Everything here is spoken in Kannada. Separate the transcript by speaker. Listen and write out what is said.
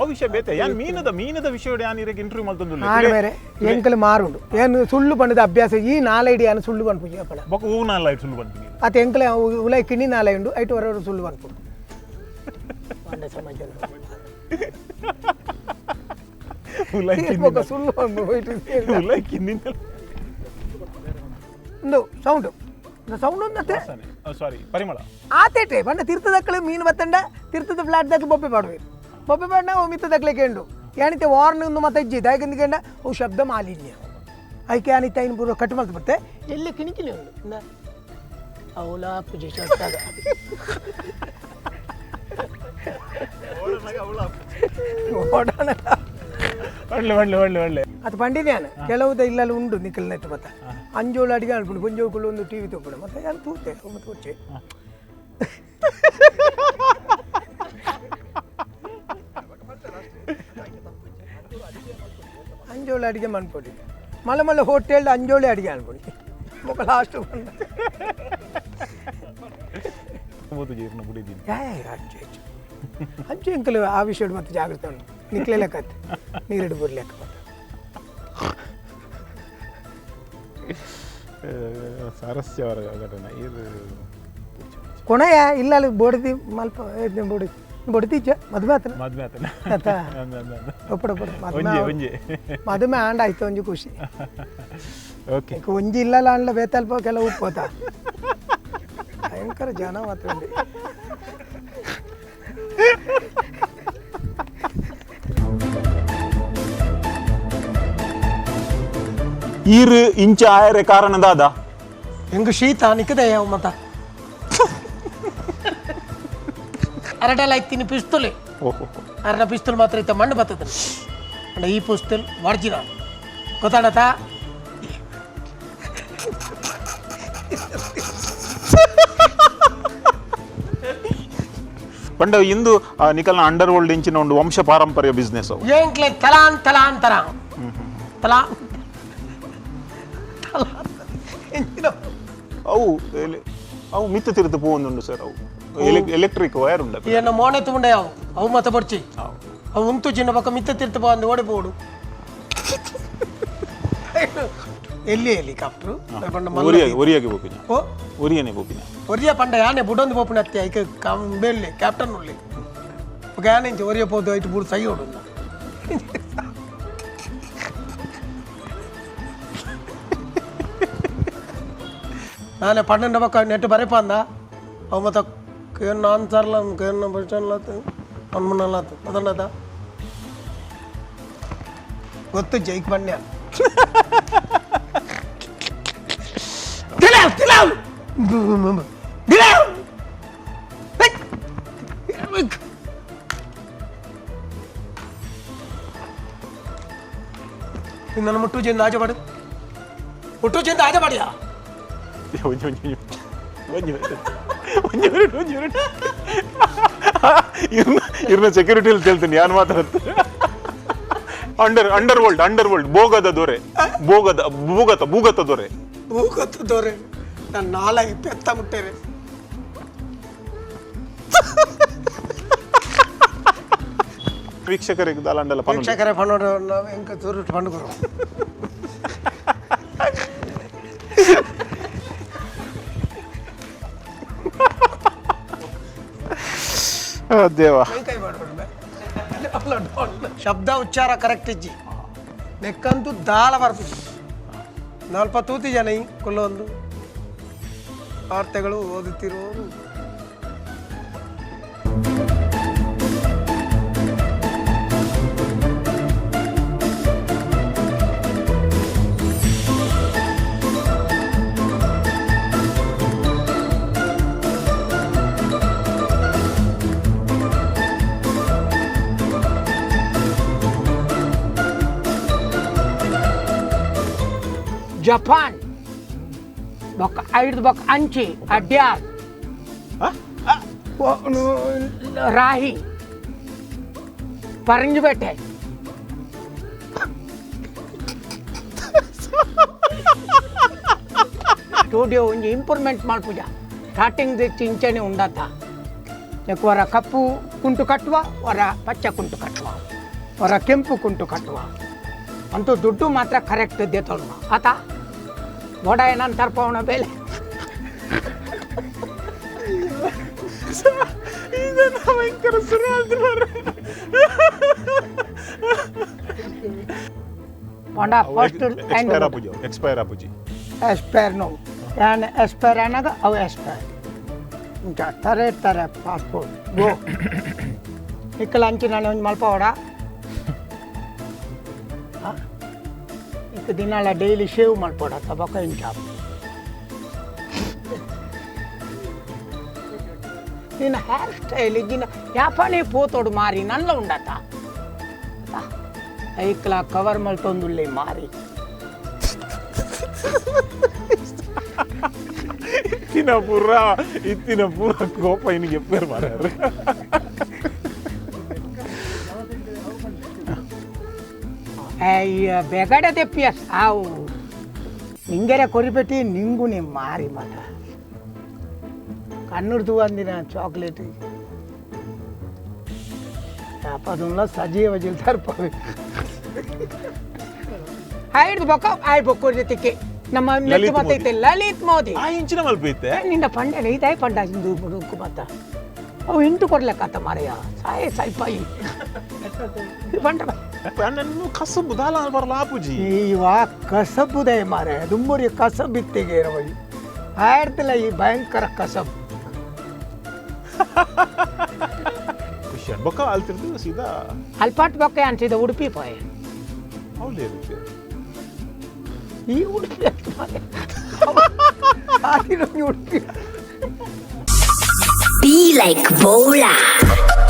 Speaker 1: ವಿಷಯ ಬೇತೆ ಯಾನ್ ಮೀನದ ವಿಷಯ ಯಾನ್ ಇರಕ್ಕೆ ಇಂಟರ್ವ್ಯೂ ಮಲ್ತೊಂದು
Speaker 2: ಬೇರೆ ಎಂಕಲ್ ಮಾರುಂಡು ಏನು ಸುಳ್ಳು ಪಂಡದ ಅಭ್ಯಾಸ ಈ ನಾಲೈಡಿ ಯಾನು ಸುಳ್ಳು ಪನ್ಪುಜಿ ಅಪ್ಪಳ
Speaker 1: ಬೊಕ ಹೂ ನಾಲ ಸುಳ್ಳು ಪನ್ಪುಜಿ
Speaker 2: ಅತ ಎಂಕಲ ಉಲೈ ಕಿಣಿ ನಾಲೈ ಉಂಡು ಐಟು ವರವರು ಸುಳ್ಳು ಪನ್ಪುಡು ಪಂಡ ಸಮಾಜ
Speaker 1: ಉಲೈ
Speaker 2: ಕಿಣಿ ಸುಳ್ಳು ಪನ್ಪು
Speaker 1: ಉಲೈ ಕಿಣಿ
Speaker 2: ಒಂದು ಸೌಂಡು ಸೌಂಡ್ ಒಂದತ್ತೆ
Speaker 1: ಸಾರಿ ಪರಿಮಳ
Speaker 2: ಆತೇಟೆ ಪಂಡ ತೀರ್ಥದಕ್ಕಳೆ ಮೀನು ಬತ್ತಂಡ ತೀರ್ಥದ ಫ್ಲಾಟ್ ದಾಕ ಬೊಬ್ಬೆ ಪಾಡುವೆ ಬೊಬ್ಬೆ ಪಾಡ್ನ ಅವು ಮಿತ್ತ ದಕ್ಲೆಕೆಂಡು ಯಾನಿತೆ ವಾರ್ನ್ ಒಂದು ಮತ್ತೆ ಇಜ್ಜಿದ ಯಾಕೆಂದುಕೆಂಡ ಅವು ಶಬ್ದ ಮಾಲಿನ್ಯ ಅದಕ್ಕೆ ಯಾನಿತ ಇನ್ನು ಪೂರ್ವ ಕಟ್ ಮಾಡ್ತು ಬರುತ್ತೆ ಎಲ್ಲಿ ಕಿಣಿಕಿಲಿ ಉಂಡು ಅವಲ ಪೂಜೆ ಶಬ್ದಾಗ
Speaker 1: ಒಳ್ಳೆ
Speaker 2: ಅದು ಪಂಡಿನ್ಯಾನು ಕೆಲವುದ ಇಲ್ಲಲ್ಲಿ ಉಂಡು ನಿಖಲ್ ನೆಟ್ಟು ಮತ್ತೆ ಅಂಜೋಳು ಅಡಿಗೆ ಅನ್ಕೊಂಡು ಪುಂಜೋಳು ಒಂದು ಟಿವಿ ತೊಗೊಂಡು ಮತ್ತೆ ಯಾರು ತೂತೆ ಮತ್ತೆ ಕೊಚ್ಚೆ ಅಂಜೋಳು ಅಡಿಗೆ ಮನ್ಕೊಡಿ ಮಲ್ಲ ಹೋಟೆಲ್ ಅಂಜೋಳಿ ಅಡಿಗೆ ಅನ್ಕೊಡಿ ಮೊಕ್ಕ ಲಾಸ್ಟ್ ಅಂಚೆ ಅಂಕಲ್ ಆ ವಿಷಯ ಮತ್ತೆ ಜಾಗ್ರತೆ ಉಂಟು ನಿಕ್ಲೆ ಲೆಕ್ಕತ್ತೆ ನೀರಿಡು ಬುರ್ ಲೆಕ್ಕ ಮತ್ತೆ
Speaker 1: ಸಾರಸ್ಯವರ ಘಟನೆ ಇದು
Speaker 2: ಕೊನೆಯ ಇಲ್ಲ ಅಲ್ಲಿ ಬೊಡದಿ ಮಲ್ಪ ಬೊಡತೀಚ ಮದುವೆ ಆತನ ಮದುವೆ ಆಂಡ ಆಯ್ತು ಒಂಜಿ ಖುಷಿ
Speaker 1: ಓಕೆ
Speaker 2: ಒಂಜಿ ಇಲ್ಲಲ್ಲ ಅಂಡ್ಲ ಬೇತಲ್ಪ ಕೆಲವು ಉಪ್ಪೋತ ಭಯಂಕರ ಜನ ಮಾತ್ರ
Speaker 1: ಈರು ಇಂಚ ಆಯರೆ ಕಾರಣದಾದ
Speaker 2: ಹೆಂಗ ಶೀತ ನಿಕ್ಕದೆ ಯಾವ ಮತ ಅರಟೆಲ್ಲ ಇತ್ತೀನಿ ಪಿಸ್ತೂಲಿ ಅರನ ಪಿಸ್ತೂಲ್ ಮಾತ್ರ ಇತ್ತ ಮಣ್ಣು ಬರ್ತದ ಈ ಪಿಸ್ತೂಲ್ ಒರ್ಜಿನ ಗೊತ್ತಾಡತಾ
Speaker 1: ಪಂಡ ಇಂದು ನಿಕಲ್ನ ಅಂಡರ್ ವರ್ಲ್ಡ್ ಇಂಚಿನ ಒಂದು ವಂಶ ಪಾರಂಪರ್ಯ ಬಿಸ್ನೆಸ್ ಅವು
Speaker 2: ಏನ್ಕ್ಲೆ ತಲಾಂತರ
Speaker 1: ಅವು ಮಿತ್ತ ತಿರುತು ಪೋಂದುಂಡು ಸರ್ ಅವು ಎಲೆಕ್ಟ್ರಿಕ್ ವೈರ್ ಉಂಡ
Speaker 2: ಏನ ಮೋನೆ ತುಂಡೆ ಅವು ಮತ್ತೆ ಬರ್ಚಿ ಅವು ಉಂತು ಚಿನ್ನ ಪಕ್ಕ ಮಿತ್ತ ತಿರ್ತು ಬಂದು ಓಡಿಪೋಡು ಎಲ್ಲಿ ಹೆಲಿಕಾಪ್ಟರ್
Speaker 1: ಒರಿಯಾಗಿ ಬೋಪಿನ ಒರಿಯನೆ ಬೋಪಿನ
Speaker 2: ಒರಿಯ ಪಂಡ ಯಾನೆ ಬುಡೊಂದು ಬೋಪಿನ ಅತ್ತೆ ಐಕ ಬೆಳ್ಳಿ ಕ್ಯಾಪ್ಟನ್ ಉಳ್ಳಿ ఒక యాన నుంచి ఒరియా పోతే ఇటు మూడు సై ఒకటి ఉందా ನಾನೇ ಪನ್ನెండు ಪಕ್ಕ ನೆಟ್ಟು ಬರೆಪಂದ ಅವ ಮತ್ತೆ ಕೇನ್ ಆನ್ಸರ್ಲ ಕೇನ್ ಬಸ್ಟಾಂಡ್ಲಾತು ಅನ್ಮನಲಾತು ಅದನ್ನದ ಗೊತ್ತು ಜೈಕ್ ಬನ್ಯ ತಿಲಾವ್ ತಿಲಾವ್ ತಿಲಾವ್ ನನ್ನ ಮುಟ್ಟು ಚೆಂದ ಆಚೆ ಮಾಡು ಮುಟ್ಟು ಚೆಂದ ಆಚೆ ಮಾಡಿಯಾ
Speaker 1: ಇರ್ನ ಸೆಕ್ಯೂರಿಟಿಯಲ್ಲಿ ಹೇಳ್ತೀನಿ ಯಾರು ಮಾತಾಡುತ್ತೆ ಅಂಡರ್ ವರ್ಲ್ಡ್ ಭೋಗದ ದೊರೆ ಭೂಗತ ದೊರೆ
Speaker 2: ನನ್ನ ನಾಲ ಪೆತ್ತ ಮುಟ್ಟೇರೆ
Speaker 1: ವೀಕ್ಷಕರಿಗೆ ದಾಲಾಂಡಲ
Speaker 2: ವೀಕ್ಷಕರೇ ಪನ್ನೋಡು ಎಂಕ ತೂರುಟ್ಟು ಪಂಡುಕೊರು
Speaker 1: ದೇವ
Speaker 2: ಶಬ್ದ ಉಚ್ಚಾರ ಕರೆಕ್ಟ್ ಇಜ್ಜಿ ನೆಕ್ಕಂತೂ ದಾಳ ಬರ್ತಿದ್ವಿ ನಾಲ್ಪ ತೂತಿ ಜನ ಕೊಲ್ಲೊಂದು ವಾರ್ತೆಗಳು ಓದುತ್ತಿರುವವರು ಜಪಾನ್ ಬೊಕ್ಕ ಐದು ಬೊಕ್ಕ ಅಂಚಿ ಅಡ್ಯಾರ್ ರಾಹಿ ಪರಂಜಿಬೇಟೆ ಸ್ಟುಡಿಯೋ ಒಂಜಿ ಇಂಪ್ರೂವ್ಮೆಂಟ್ ಮಾಡ್ಪುಜ ಸ್ಟಾರ್ಟಿಂಗ್ ಇಂಚನೆ ಉಂಡತ ವರ ಕಪ್ಪು ಕುಂಟು ಕಟ್ಟುವ ವರ ಪಚ್ಚ ಕುಂಟು ಕಟ್ಟುವ ವರ ಕೆಂಪು ಕುಂಟು ಕಟ್ಟುವ ಅಂತೂ ದುಡ್ಡು ಮಾತ್ರ ಕರೆಕ್ಟ್ ದೇತೋಣ ಆತ ಗೋಡ ಏನಂತಾರ ಪವನ ಬೇಲೆ
Speaker 1: ಭಯಂಕರ ಶುರು
Speaker 2: ಪಂಡ ಫಸ್ಟ್ ಎಕ್ಸ್ಪೈರ್ ನೋ ಯಾನ್ ಎಕ್ಸ್ಪೈರ್ ಏನಾಗ ಅವು ಎಕ್ಸ್ಪೈರ್ ఇంకా ತರ ಪಾಸ್ಪೋರ್ಟ್ ಗೋ ಇಕ್ಕಲ ಅಂಚಿ ನಾನು ಒಂದು ಮಲ್ಪವಡ ಇಕ್ಕ ದಿನಾಲ ಡೈಲಿ ಶೇವ್ ಮಾಡ್ಬೋಡ ತಬಕ ಇಂಚ ನಿನ್ನ ಹೇರ್ ಸ್ಟೈಲ್ ಇದ್ದಿನ ಯಾಪನೇ ಪೋತೋಡು ಮಾರಿ ನಲ್ಲ ಉಂಡತ ಐಕ್ಲ ಕವರ್ ಮಲ್ತೊಂದುಲ್ಲೆ ಮಾರಿ
Speaker 1: ಇತ್ತಿನ ಪೂರ ಕೋಪ ಇನಿಗೆ ಎಪ್ಪೇರು ಮಾಡ್ಯಾರ
Speaker 2: ಬೆಗಡೆ ತೆಪ್ಪಿಯ ಸಾವು ನಿಂಗೆರೆ ಕೊರಿಪೆಟ್ಟಿ ನಿಂಗು ನೀ ಮಾರಿ ಮತ ಕಣ್ಣುರ್ದು ಅಂದಿನ ಚಾಕ್ಲೇಟ್ ಯಾಪದುಲ್ಲ ಸಜೀವ ಜಿಲ್ ತರ್ಪವೆ ಐದು ಬೊಕ್ಕ ಆಯ್ ಬೊಕ್ಕ ಜೊತೆಗೆ ನಮ್ಮ ಲೆಕ್ಕ ಮತ್ತೈತೆ ಲಲಿತ್ ಮೋದಿ
Speaker 1: ಆ ಇಂಚಿನ ಮಲ್ಪೈತೆ
Speaker 2: ನಿಂದ ಪಂಡ ಐದಾಯ್ ಪಂಡ ಹಿಂದೂ ಬುಡುಕು ಮತ್ತ ಅವು ಇಂಟು ಕೊಡ್ಲೆಕ್ಕತ್ತ ಮಾರಯ್ಯ ಸಾಯೇ ಸಾಯ್ಪಾಯಿ ಪಂಡ
Speaker 1: ನನ್ನು ಕಸಬು ದಾಲ ಬರಲ್ಲ ಆಪುಜಿ
Speaker 2: ಇವ ಕಸಬುದೇ ಮಾರೆ ದುಮ್ಮುರಿ ಕಸಬ್ ಇತ್ತಿಗೆ ಇರವಳಿ ಆಡ್ತಿಲ್ಲ ಈ ಭಯಂಕರ ಕಸಬ್
Speaker 1: ಖುಷಿಯಾನ್ ಬೊಕ್ಕ ಅಲ್ತಿರ್ದು ಸೀದಾ
Speaker 2: ಅಲ್ಪಾಟ್ ಬೊಕ್ಕ ಅನ್ಸಿದ ಉಡುಪಿ ಪೋಯ್
Speaker 1: ಹೌದೇ
Speaker 2: ಈ Udupi Udupi
Speaker 3: Be like BOLAR.